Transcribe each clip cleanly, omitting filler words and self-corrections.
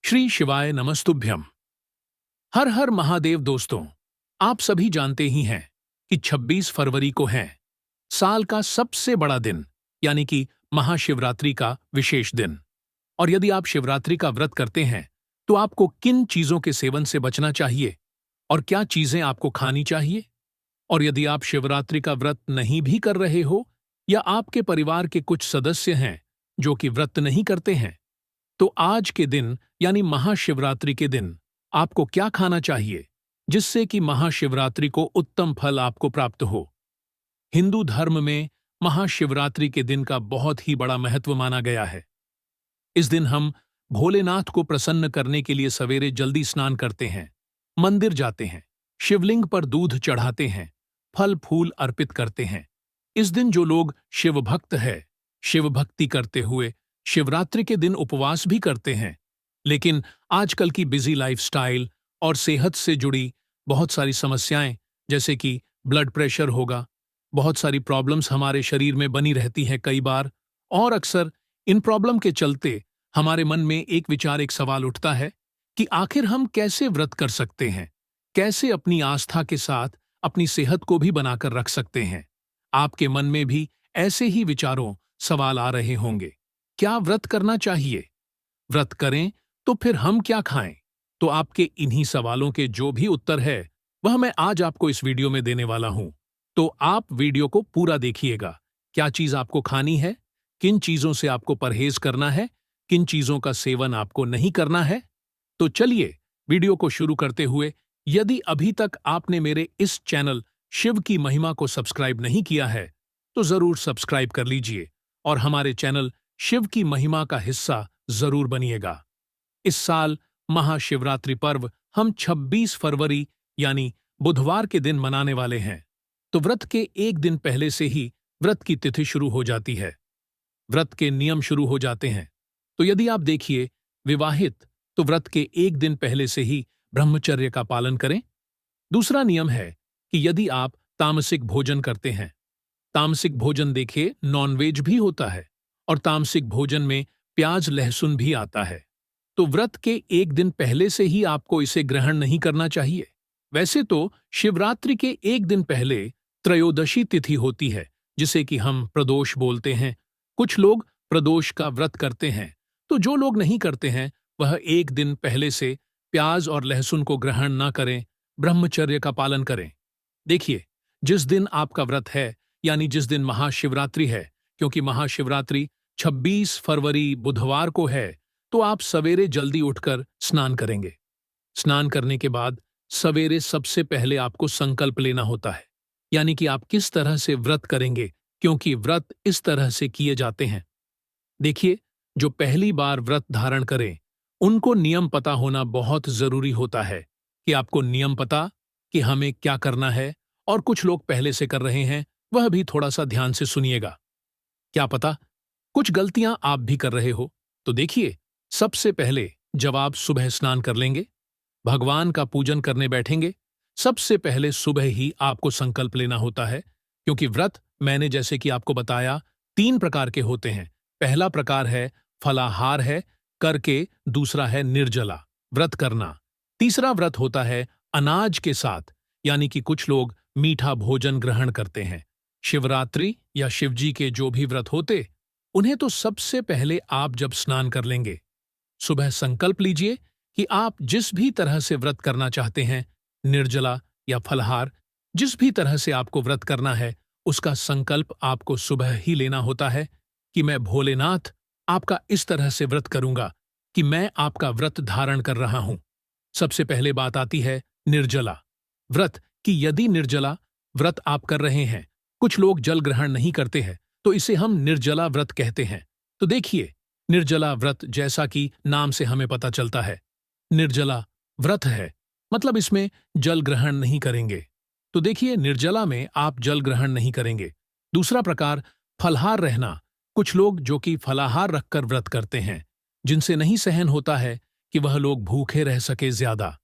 श्री शिवाय नमस्तुभ्यम। हर हर महादेव। दोस्तों, आप सभी जानते ही हैं कि 26 फरवरी को है साल का सबसे बड़ा दिन, यानी कि महाशिवरात्रि का विशेष दिन। और यदि आप शिवरात्रि का व्रत करते हैं तो आपको किन चीजों के सेवन से बचना चाहिए और क्या चीजें आपको खानी चाहिए। और यदि आप शिवरात्रि का व्रत नहीं भी कर रहे हो या आपके परिवार के कुछ सदस्य हैं जो कि व्रत नहीं करते हैं, तो आज के दिन यानी महाशिवरात्रि के दिन आपको क्या खाना चाहिए जिससे कि महाशिवरात्रि को उत्तम फल आपको प्राप्त हो। हिंदू धर्म में महाशिवरात्रि के दिन का बहुत ही बड़ा महत्व माना गया है। इस दिन हम भोलेनाथ को प्रसन्न करने के लिए सवेरे जल्दी स्नान करते हैं, मंदिर जाते हैं, शिवलिंग पर दूध चढ़ाते हैं, फल फूल अर्पित करते हैं। इस दिन जो लोग शिव भक्त है, शिव भक्ति करते हुए शिवरात्रि के दिन उपवास भी करते हैं। लेकिन आजकल की बिजी लाइफस्टाइल और सेहत से जुड़ी बहुत सारी समस्याएं, जैसे कि ब्लड प्रेशर होगा, बहुत सारी प्रॉब्लम्स हमारे शरीर में बनी रहती हैं कई बार। और अक्सर इन प्रॉब्लम के चलते हमारे मन में एक विचार, एक सवाल उठता है कि आखिर हम कैसे व्रत कर सकते हैं, कैसे अपनी आस्था के साथ अपनी सेहत को भी बनाकर रख सकते हैं। आपके मन में भी ऐसे ही विचारों, सवाल आ रहे होंगे। क्या व्रत करना चाहिए? व्रत करें तो फिर हम क्या खाएं? तो आपके इन्हीं सवालों के जो भी उत्तर है वह मैं आज आपको इस वीडियो में देने वाला हूं। तो आप वीडियो को पूरा देखिएगा। क्या चीज आपको खानी है, किन चीजों से आपको परहेज करना है, किन चीजों का सेवन आपको नहीं करना है। तो चलिए वीडियो को शुरू करते हुए, यदि अभी तक आपने मेरे इस चैनल शिव की महिमा को सब्सक्राइब नहीं किया है तो जरूर सब्सक्राइब कर लीजिए और हमारे चैनल शिव की महिमा का हिस्सा जरूर बनिएगा। इस साल महाशिवरात्रि पर्व हम 26 फरवरी यानी बुधवार के दिन मनाने वाले हैं। तो व्रत के एक दिन पहले से ही व्रत की तिथि शुरू हो जाती है, व्रत के नियम शुरू हो जाते हैं। तो यदि आप देखिए विवाहित, तो व्रत के एक दिन पहले से ही ब्रह्मचर्य का पालन करें। दूसरा नियम है कि यदि आप तामसिक भोजन करते हैं, तामसिक भोजन देखिए नॉनवेज भी होता है और तामसिक भोजन में प्याज लहसुन भी आता है, तो व्रत के एक दिन पहले से ही आपको इसे ग्रहण नहीं करना चाहिए। वैसे तो शिवरात्रि के एक दिन पहले त्रयोदशी तिथि होती है, जिसे कि हम प्रदोष बोलते हैं। कुछ लोग प्रदोष का व्रत करते हैं, तो जो लोग नहीं करते हैं वह एक दिन पहले से प्याज और लहसुन को ग्रहण ना करें, ब्रह्मचर्य का पालन करें। देखिए, जिस दिन आपका व्रत है यानी जिस दिन महाशिवरात्रि है, क्योंकि महाशिवरात्रि 26 फरवरी बुधवार को है, तो आप सवेरे जल्दी उठकर स्नान करेंगे। स्नान करने के बाद सवेरे सबसे पहले आपको संकल्प लेना होता है, यानी कि आप किस तरह से व्रत करेंगे, क्योंकि व्रत इस तरह से किए जाते हैं। देखिए, जो पहली बार व्रत धारण करें उनको नियम पता होना बहुत जरूरी होता है कि आपको नियम पता कि हमें क्या करना है। और कुछ लोग पहले से कर रहे हैं, वह भी थोड़ा सा ध्यान से सुनिएगा। क्या पता कुछ गलतियां आप भी कर रहे हो। तो देखिए, सबसे पहले जब आप सुबह स्नान कर लेंगे, भगवान का पूजन करने बैठेंगे, सबसे पहले सुबह ही आपको संकल्प लेना होता है, क्योंकि व्रत मैंने जैसे कि आपको बताया 3 प्रकार के होते हैं। पहला प्रकार है फलाहार है करके, दूसरा है निर्जला व्रत करना, तीसरा व्रत होता है अनाज के साथ, यानी कि कुछ लोग मीठा भोजन ग्रहण करते हैं। शिवरात्रि या शिवजी के जो भी व्रत होते, उन्हें तो सबसे पहले आप जब स्नान कर लेंगे, सुबह संकल्प लीजिए कि आप जिस भी तरह से व्रत करना चाहते हैं, निर्जला या फलाहार, जिस भी तरह से आपको व्रत करना है, उसका संकल्प आपको सुबह ही लेना होता है कि मैं भोलेनाथ आपका इस तरह से व्रत करूंगा कि मैं आपका व्रत धारण कर रहा हूं। सबसे पहले बात आती है निर्जला व्रत कि यदि निर्जला व्रत आप कर रहे हैं, कुछ लोग जल ग्रहण नहीं करते हैं, तो इसे हम निर्जला व्रत कहते हैं। तो देखिए, निर्जला व्रत जैसा कि नाम से हमें पता चलता है, निर्जला व्रत है, मतलब इसमें जल ग्रहण नहीं करेंगे। तो देखिए, निर्जला में आप जल ग्रहण नहीं करेंगे। दूसरा प्रकार फलाहार रहना, कुछ लोग जो कि फलाहार रखकर व्रत करते हैं, जिनसे नहीं सहन होता है कि वह लोग भूखे रह सके ज्यादा,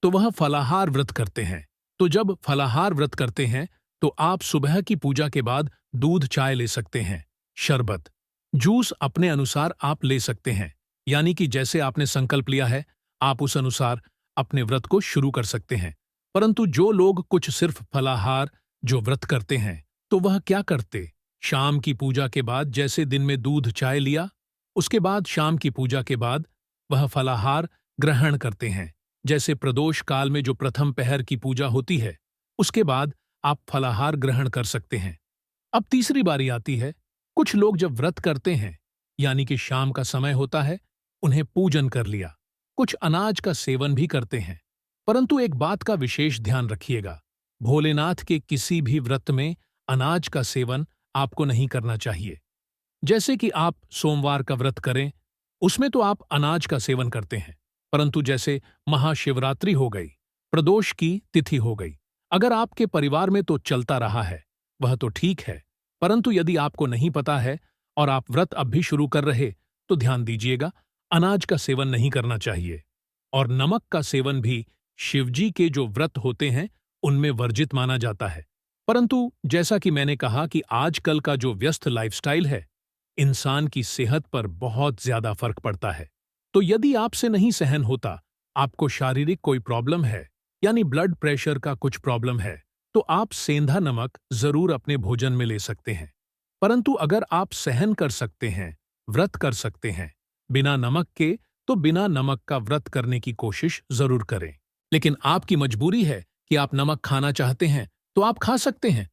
तो वह फलाहार व्रत करते हैं। तो जब फलाहार व्रत करते हैं तो आप सुबह की पूजा के बाद दूध चाय ले सकते हैं, शरबत, जूस अपने अनुसार आप ले सकते हैं। यानी कि जैसे आपने संकल्प लिया है, आप उस अनुसार अपने व्रत को शुरू कर सकते हैं। परंतु जो लोग कुछ सिर्फ फलाहार जो व्रत करते हैं, तो वह क्या करते? शाम की पूजा के बाद जैसे दिन में दूध चाय लिया, उसके बाद शाम की पूजा के बाद वह फलाहार ग्रहण करते हैं। जैसे प्रदोष काल में जो प्रथम पहर की पूजा होती है, उसके बाद आप फलाहार ग्रहण कर सकते हैं। अब तीसरी बारी आती है, कुछ लोग जब व्रत करते हैं, यानी कि शाम का समय होता है, उन्हें पूजन कर लिया, कुछ अनाज का सेवन भी करते हैं। परंतु एक बात का विशेष ध्यान रखिएगा, भोलेनाथ के किसी भी व्रत में अनाज का सेवन आपको नहीं करना चाहिए। जैसे कि आप सोमवार का व्रत करें, उसमें तो आप अनाज का सेवन करते हैं, परंतु जैसे महाशिवरात्रि हो गई, प्रदोष की तिथि हो गई, अगर आपके परिवार में तो चलता रहा है, वह तो ठीक है, परंतु यदि आपको नहीं पता है और आप व्रत अब भी शुरू कर रहे, तो ध्यान दीजिएगा, अनाज का सेवन नहीं करना चाहिए। और नमक का सेवन भी शिवजी के जो व्रत होते हैं, उनमें वर्जित माना जाता है। परंतु जैसा कि मैंने कहा कि आजकल का जो व्यस्त लाइफस्टाइल है, इंसान की सेहत पर बहुत ज्यादा फर्क पड़ता है। तो यदि आपसे नहीं सहन होता, आपको शारीरिक कोई प्रॉब्लम है, यानी ब्लड प्रेशर का कुछ प्रॉब्लम है, तो आप सेंधा नमक जरूर अपने भोजन में ले सकते हैं। परंतु अगर आप सहन कर सकते हैं, व्रत कर सकते हैं बिना नमक के, तो बिना नमक का व्रत करने की कोशिश जरूर करें। लेकिन आपकी मजबूरी है कि आप नमक खाना चाहते हैं, तो आप खा सकते हैं।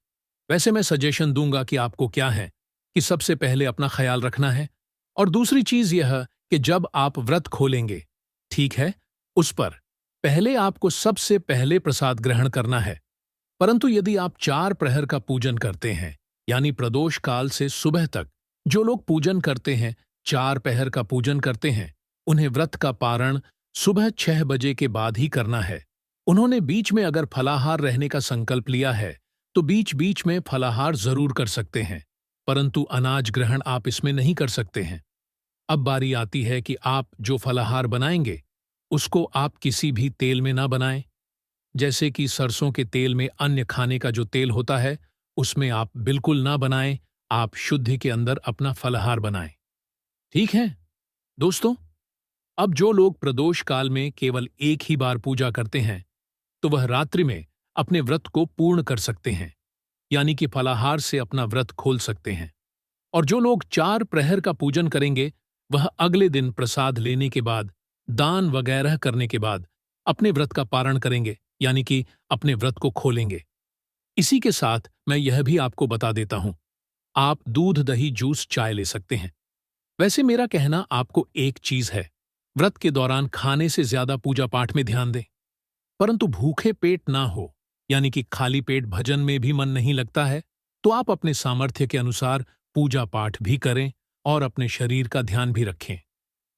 वैसे मैं सजेशन दूंगा कि आपको क्या है कि सबसे पहले अपना ख्याल रखना है, और दूसरी चीज यह कि जब आप व्रत खोलेंगे, ठीक है, उस पर पहले आपको सबसे पहले प्रसाद ग्रहण करना है। परंतु यदि आप 4 प्रहर का पूजन करते हैं, यानी प्रदोष काल से सुबह तक जो लोग पूजन करते हैं, 4 पहर का पूजन करते हैं, उन्हें व्रत का पारण सुबह 6 बजे के बाद ही करना है। उन्होंने बीच में अगर फलाहार रहने का संकल्प लिया है, तो बीच बीच में फलाहार जरूर कर सकते हैं, परंतु अनाज ग्रहण आप इसमें नहीं कर सकते हैं। अब बारी आती है कि आप जो फलाहार बनाएंगे, उसको आप किसी भी तेल में ना बनाएं। जैसे कि सरसों के तेल में अन्य खाने का जो तेल होता है, उसमें आप बिल्कुल ना बनाएं। आप शुद्धि के अंदर अपना फलाहार बनाएं। ठीक है दोस्तों, अब जो लोग प्रदोष काल में केवल एक ही बार पूजा करते हैं, तो वह रात्रि में अपने व्रत को पूर्ण कर सकते हैं, यानी कि फलाहार से अपना व्रत खोल सकते हैं। और जो लोग 4 प्रहर का पूजन करेंगे, वह अगले दिन प्रसाद लेने के बाद, दान वगैरह करने के बाद अपने व्रत का पारण करेंगे, यानी कि अपने व्रत को खोलेंगे। इसी के साथ मैं यह भी आपको बता देता हूं, आप दूध दही जूस चाय ले सकते हैं। वैसे मेरा कहना आपको एक चीज है, व्रत के दौरान खाने से ज्यादा पूजा पाठ में ध्यान दें, परंतु भूखे पेट ना हो, यानी कि खाली पेट भजन में भी मन नहीं लगता है, तो आप अपने सामर्थ्य के अनुसार पूजा पाठ भी करें और अपने शरीर का ध्यान भी रखें।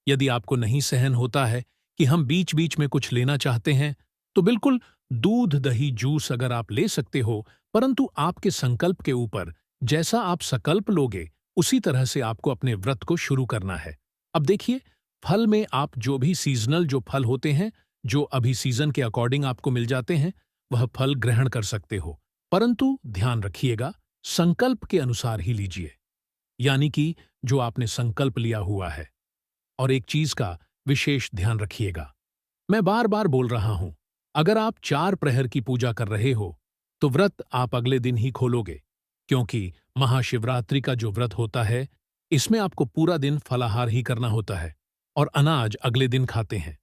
यदि आपको नहीं सहन होता है कि हम बीच बीच में कुछ लेना चाहते हैं, तो बिल्कुल दूध दही जूस अगर आप ले सकते हो, परंतु आपके संकल्प के ऊपर, जैसा आप संकल्प लोगे उसी तरह से आपको अपने व्रत को शुरू करना है। अब देखिए, फल में आप जो भी सीजनल जो फल होते हैं, जो अभी सीजन के अकॉर्डिंग आपको मिल जाते हैं, वह फल ग्रहण कर सकते हो, परंतु ध्यान रखिएगा, संकल्प के अनुसार ही लीजिए, यानी कि जो आपने संकल्प लिया हुआ है। और एक चीज का विशेष ध्यान रखिएगा, मैं बार बार बोल रहा हूं, अगर आप 4 प्रहर की पूजा कर रहे हो, तो व्रत आप अगले दिन ही खोलोगे, क्योंकि महाशिवरात्रि का जो व्रत होता है, इसमें आपको पूरा दिन फलाहार ही करना होता है और अनाज अगले दिन खाते हैं।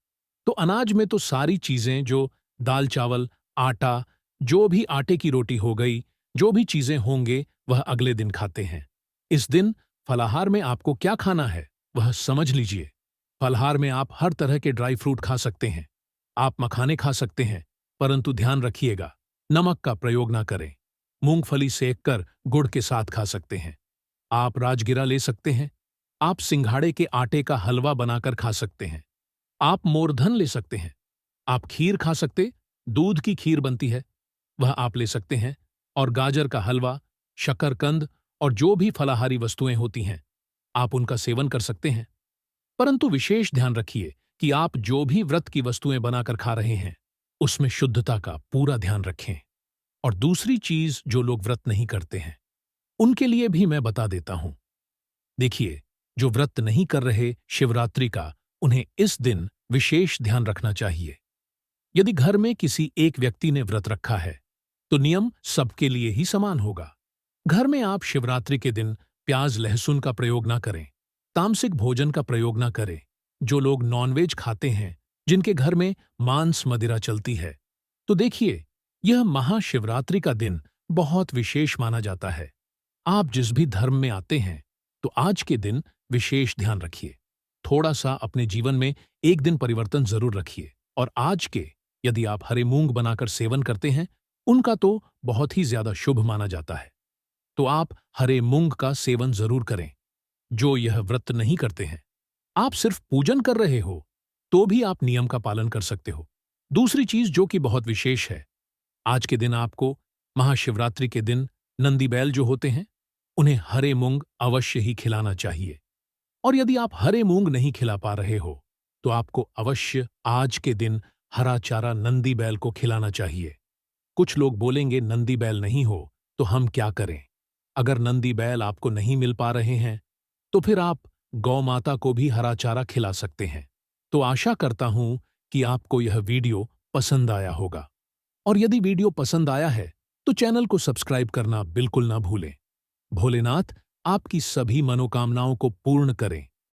तो अनाज में तो सारी चीजें, जो दाल चावल, आटा, जो भी आटे की रोटी हो गई, जो भी चीजें होंगे, वह अगले दिन खाते हैं। इस दिन फलाहार में आपको क्या खाना है, वह समझ लीजिए। फलाहार में आप हर तरह के ड्राई फ्रूट खा सकते हैं, आप मखाने खा सकते हैं, परंतु ध्यान रखिएगा, नमक का प्रयोग ना करें। मूंगफली सेक कर गुड़ के साथ खा सकते हैं, आप राजगिरा ले सकते हैं, आप सिंघाड़े के आटे का हलवा बनाकर खा सकते हैं, आप मोरधन ले सकते हैं, आप खीर खा सकते, दूध की खीर बनती है, वह आप ले सकते हैं, और गाजर का हलवा, शकरकंद और जो भी फलाहारी वस्तुएं होती हैं, आप उनका सेवन कर सकते हैं। परंतु विशेष ध्यान रखिए कि आप जो भी व्रत की वस्तुएं बनाकर खा रहे हैं, उसमें शुद्धता का पूरा ध्यान रखें। और दूसरी चीज, जो लोग व्रत नहीं करते हैं, उनके लिए भी मैं बता देता हूं। देखिए, जो व्रत नहीं कर रहे शिवरात्रि का, उन्हें इस दिन विशेष ध्यान रखना चाहिए। यदि घर में किसी एक व्यक्ति ने व्रत रखा है, तो नियम सबके लिए ही समान होगा। घर में आप शिवरात्रि के दिन प्याज लहसुन का प्रयोग ना करें, तामसिक भोजन का प्रयोग ना करें। जो लोग नॉनवेज खाते हैं, जिनके घर में मांस मदिरा चलती है, तो देखिए, यह महाशिवरात्रि का दिन बहुत विशेष माना जाता है। आप जिस भी धर्म में आते हैं, तो आज के दिन विशेष ध्यान रखिए। थोड़ा सा अपने जीवन में एक दिन परिवर्तन जरूर रखिए। और आज के यदि आप हरे मूंग बनाकर सेवन करते हैं, उनका तो बहुत ही ज्यादा शुभ माना जाता है, तो आप हरे मूंग का सेवन जरूर करें। जो यह व्रत नहीं करते हैं, आप सिर्फ पूजन कर रहे हो, तो भी आप नियम का पालन कर सकते हो। दूसरी चीज जो कि बहुत विशेष है, आज के दिन आपको महाशिवरात्रि के दिन नंदी बैल जो होते हैं, उन्हें हरे मूंग अवश्य ही खिलाना चाहिए। और यदि आप हरे मूंग नहीं खिला पा रहे हो, तो आपको अवश्य आज के दिन हरा चारा नंदी बैल को खिलाना चाहिए। कुछ लोग बोलेंगे नंदी बैल नहीं हो तो हम क्या करें? अगर नंदी बैल आपको नहीं मिल पा रहे हैं, तो फिर आप गौ माता को भी हरा चारा खिला सकते हैं। तो आशा करता हूं कि आपको यह वीडियो पसंद आया होगा। और यदि वीडियो पसंद आया है, तो चैनल को सब्सक्राइब करना बिल्कुल ना भूलें। भोलेनाथ आपकी सभी मनोकामनाओं को पूर्ण करें।